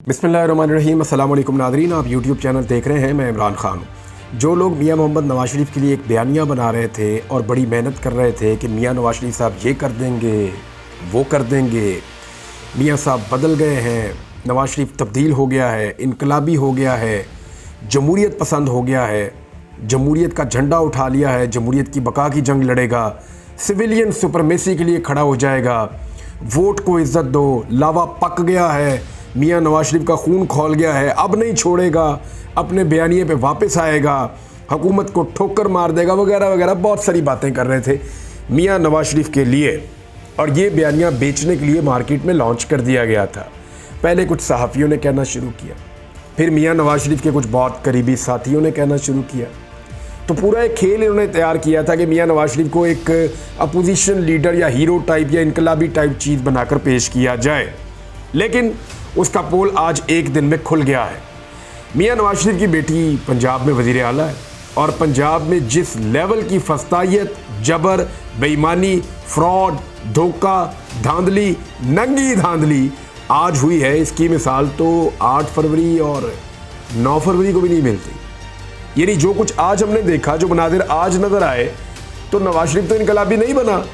बिस्मिल्लाहिर्रहमानिर्रहीम। अस्सलाम वालेकुम नादरीन, आप यूट्यूब चैनल देख रहे हैं। मैं इमरान खान हूँ। जो लोग मियाँ मोहम्मद नवाज शरीफ के लिए एक बयानिया बना रहे थे और बड़ी मेहनत कर रहे थे कि मियाँ नवाज शरीफ साहब ये कर देंगे, वो कर देंगे, मियाँ साहब बदल गए हैं, नवाज शरीफ तब्दील हो गया है, इनकलाबी हो गया है, जमहूरियत पसंद हो गया है, जमहूरियत का झंडा उठा लिया है, जमहूरियत की बका की जंग लड़ेगा, सिविलियन सुपरमेसी के लिए खड़ा हो जाएगा, वोट को इज़्ज़त दो, लावा पक गया है, मियाँ नवाज शरीफ का खून खौल गया है, अब नहीं छोड़ेगा, अपने बयानिए पे वापस आएगा, हुकूमत को ठोकर मार देगा, वगैरह वगैरह बहुत सारी बातें कर रहे थे मियाँ नवाज शरीफ के लिए। और ये बयानिया बेचने के लिए मार्केट में लॉन्च कर दिया गया था। पहले कुछ सहाफ़ियों ने कहना शुरू किया, फिर मियाँ नवाज शरीफ के कुछ बहुत करीबी साथियों ने कहना शुरू किया। तो पूरा एक खेल इन्होंने तैयार किया था कि मियाँ नवाज शरीफ को एक अपोजिशन लीडर या हीरो टाइप या इनकलाबी टाइप चीज़ बनाकर पेश किया जाए। लेकिन उसका पोल आज एक दिन में खुल गया है। मियाँ नवाज शरीफ की बेटी पंजाब में वज़ीर आला है और पंजाब में जिस लेवल की फस्तायत, जबर, बेईमानी, फ्रॉड, धोखा, धांधली, नंगी धांधली आज हुई है, इसकी मिसाल तो 8 फरवरी और 9 फरवरी को भी नहीं मिलती। यानी जो कुछ आज हमने देखा, जो मनाजिर आज नज़र आए, तो नवाज शरीफ तो इनकलाबी नहीं बना।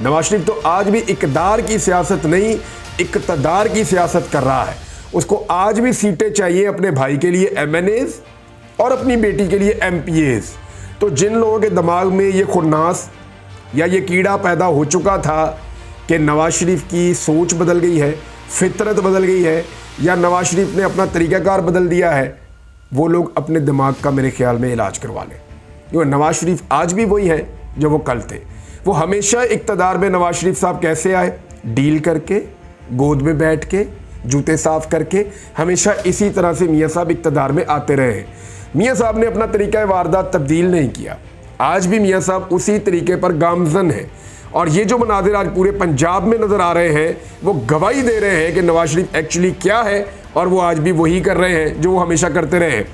नवाज शरीफ तो आज भी इक़्तिदार की सियासत नहीं, इक़्तिदार की सियासत कर रहा है। उसको आज भी सीटें चाहिए अपने भाई के लिए MNAs और अपनी बेटी के लिए MPAs। तो जिन लोगों के दिमाग में ये खुन्नास या ये कीड़ा पैदा हो चुका था कि नवाज शरीफ की सोच बदल गई है, फितरत बदल गई है, या नवाज शरीफ ने अपना तरीक़ाकार बदल दिया है, वो लोग अपने दिमाग का मेरे ख्याल में इलाज करवा लें। क्योंकि नवाज शरीफ आज भी वही है जो वो कल थे। वो हमेशा इक़्तिदार में नवाज शरीफ साहब कैसे आए? डील करके, गोद में बैठ के, जूते साफ करके, हमेशा इसी तरह से मियाँ साहब इक़्तिदार में आते रहे हैं। मियाँ साहब ने अपना तरीक़ा वारदात तब्दील नहीं किया। आज भी मियाँ साहब उसी तरीके पर गामजन हैं। और ये जो मनाजिर आज पूरे पंजाब में नज़र आ रहे हैं, वो गवाही दे रहे हैं कि नवाज शरीफ एक्चुअली क्या है, और वो आज भी वही कर रहे हैं जो वो हमेशा करते रहे हैं।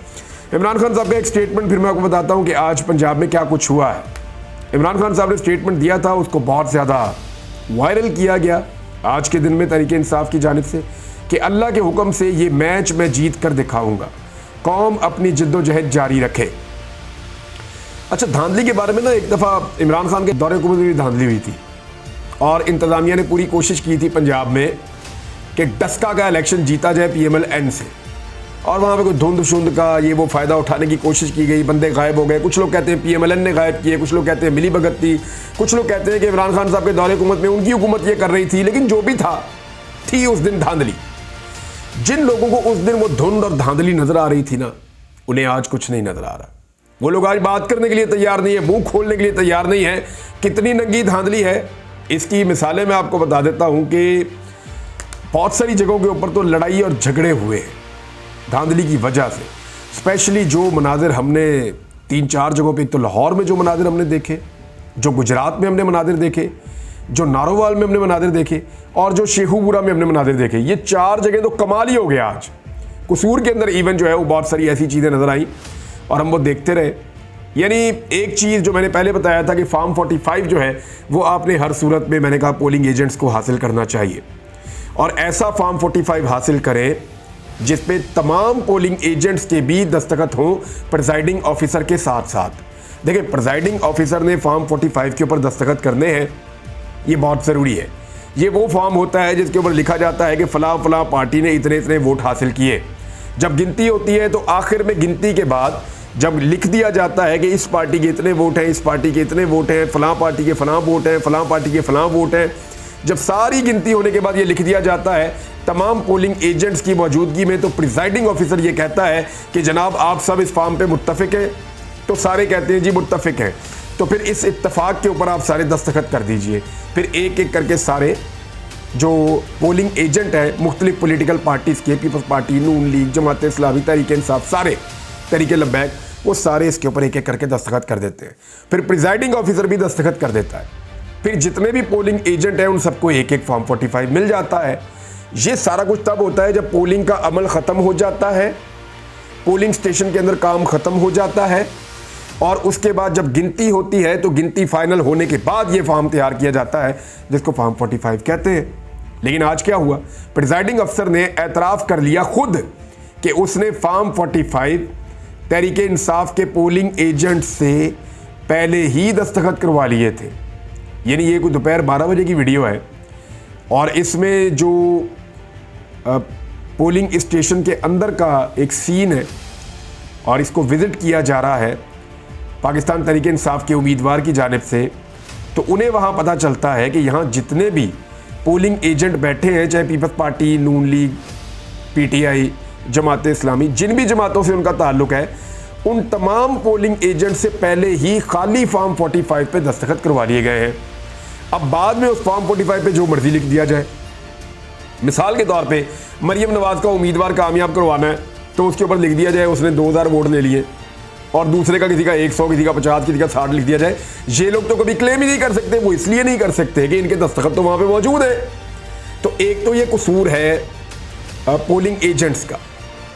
इमरान खान साहब का एक स्टेटमेंट फिर मैं आपको बताता हूँ कि आज पंजाब में क्या कुछ हुआ है। इमरान खान साहब ने स्टेटमेंट दिया था, उसको बहुत ज़्यादा वायरल किया गया आज के दिन में तहरीक इंसाफ की जानिब से कि अल्लाह के हुक्म से ये मैच मैं जीत कर दिखाऊंगा, कौम अपनी जद्दोजहद जारी रखे। अच्छा, धांधली के बारे में ना एक दफ़ा इमरान खान के दौरे हुकूमत में भी धांधली हुई थी और इंतज़ामिया ने पूरी कोशिश की थी पंजाब में कि डस्का का इलेक्शन जीता जाए PMLN से, और वहाँ पे कोई धुंध शुंध का ये वो फ़ायदा उठाने की कोशिश की गई, बंदे गायब हो गए। कुछ लोग कहते हैं PMLN ने गायब किए, कुछ लोग कहते हैं मिली भगत थी, कुछ लोग कहते हैं कि इमरान खान साहब के दौरे हुकूमत में उनकी हुकूमत ये कर रही थी। लेकिन जो भी था, थी उस दिन धांधली। जिन लोगों को उस दिन वो धुंध और धांधली नज़र आ रही थी ना, उन्हें आज कुछ नहीं नज़र आ रहा। वो लोग आज बात करने के लिए तैयार नहीं है, मुँह खोलने के लिए तैयार नहीं है। कितनी नंगी धांधली है, इसकी मिसालें मैं आपको बता देता हूँ कि बहुत सारी जगहों के ऊपर तो लड़ाई और झगड़े हुए हैं धांधली की वजह से। स्पेशली जो मनाजिर हमने 3-4 जगहों पे, एक तो लाहौर में जो मनाजिर हमने देखे, जो गुजरात में हमने मनाजिर देखे, जो नारोवाल में हमने मनाजिर देखे, और जो शेखुपुरा में हमने मनाजिर देखे, ये 4 जगह तो कमाल ही हो गया। आज कसूर के अंदर इवन जो है वो बहुत सारी ऐसी चीज़ें नज़र आई और हम वो देखते रहे। यानी एक चीज़ जो मैंने पहले बताया था कि फार्म 45 जो है वो आपने हर सूरत में, मैंने कहा, पोलिंग एजेंट्स को हासिल करना चाहिए, और ऐसा फार्म 45 हासिल करें जिस पे तमाम पोलिंग एजेंट्स के भी दस्तखत हों प्रिजाइडिंग ऑफिसर के साथ साथ। देखिए, प्रिजाइडिंग ऑफिसर ने फार्म 45 के ऊपर दस्तखत करने हैं, ये बहुत ज़रूरी है। ये वो फॉर्म होता है जिसके ऊपर लिखा जाता है कि फ़लाँ फ़लाँ पार्टी ने इतने इतने वोट हासिल किए। जब गिनती होती है तो आखिर में गिनती के बाद जब लिख दिया जाता है कि इस पार्टी के इतने वोट हैं, इस पार्टी के इतने वोट हैं, फ़लाँ पार्टी के फ़लाँ वोट हैं, फ़लाँ पार्टी के फ़लाँ वोट हैं, जब सारी गिनती होने के बाद ये लिख दिया जाता है तमाम पोलिंग एजेंट्स की मौजूदगी में, तो प्रिजाइडिंग ऑफिसर ये कहता है कि जनाब आप सब इस फॉर्म पे मुत्तफिक हैं। तो सारे कहते हैं जी मुत्तफिक हैं। तो फिर इस इत्तफाक के ऊपर आप सारे दस्तखत कर दीजिए। फिर एक एक करके सारे जो पोलिंग एजेंट हैं मुख्तलिफ पोलिटिकल पार्टीज़ के, पीपल्स पार्टी, नून लीग, जमात इस्लामी, तहरीक इंसाफ, सारे तहरीक लब्बैक, वो सारे इसके ऊपर एक एक करके दस्तखत कर देते हैं। फिर प्रिजाइडिंग ऑफिसर भी दस्तखत कर देता है। फिर जितने भी पोलिंग एजेंट हैं उन सबको एक एक फॉर्म 45 मिल जाता है। ये सारा कुछ तब होता है जब पोलिंग का अमल ख़त्म हो जाता है, पोलिंग स्टेशन के अंदर काम ख़त्म हो जाता है, और उसके बाद जब गिनती होती है तो गिनती फाइनल होने के बाद ये फॉर्म तैयार किया जाता है जिसको फॉर्म 45 कहते हैं। लेकिन आज क्या हुआ, प्रिजाइडिंग अफसर ने एतराफ़ कर लिया खुद कि उसने फॉर्म 45 तहरीक इंसाफ के पोलिंग एजेंट से पहले ही दस्तखत करवा लिए थे। यानी ये कोई दोपहर 12 बजे की वीडियो है और इसमें जो पोलिंग स्टेशन के अंदर का एक सीन है और इसको विज़िट किया जा रहा है पाकिस्तान तहरीक इंसाफ के उम्मीदवार की जानिब से, तो उन्हें वहाँ पता चलता है कि यहाँ जितने भी पोलिंग एजेंट बैठे हैं, चाहे पीपल्स पार्टी, नून लीग, पीटीआई, जमात इस्लामी, जिन भी जमातों से उनका ताल्लुक़ है, उन तमाम पोलिंग एजेंट से पहले ही खाली फॉर्म 45 पे दस्तखत करवा लिए गए हैं। अब बाद में उस फॉर्म 45 पे जो मर्जी लिख दिया जाए। मिसाल के तौर पे मरियम नवाज़ का उम्मीदवार कामयाब करवाना है तो उसके ऊपर लिख दिया जाए उसने 2000 वोट ले लिए और दूसरे का किसी का 100, किसी का 50, किसी का 60 लिख दिया जाए। ये लोग तो कभी क्लेम ही नहीं कर सकते। वो इसलिए नहीं कर सकते कि इनके दस्तखत तो वहाँ पे मौजूद है। तो एक तो ये कसूर है पोलिंग एजेंट्स का,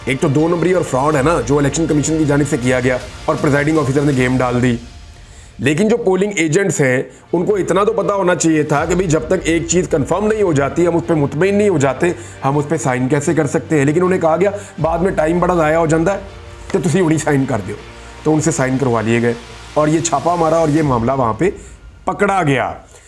एक तो 2 नंबरी और फ्रॉड है ना जो इलेक्शन कमीशन की जानिब से किया गया और प्रिजाइडिंग ऑफिसर ने गेम डाल दी। लेकिन जो पोलिंग एजेंट्स हैं उनको इतना तो पता होना चाहिए था कि भाई जब तक एक चीज़ कंफर्म नहीं हो जाती, हम उस पर मुतमईन नहीं हो जाते, हम उस पर साइन कैसे कर सकते हैं। लेकिन उन्हें कहा गया बाद में टाइम बड़ा ज़ाया हो जाता है तो तुसी उन्हीं साइन कर दो, तो उनसे साइन करवा लिए गए और ये छापा मारा और ये मामला वहाँ पे पकड़ा गया।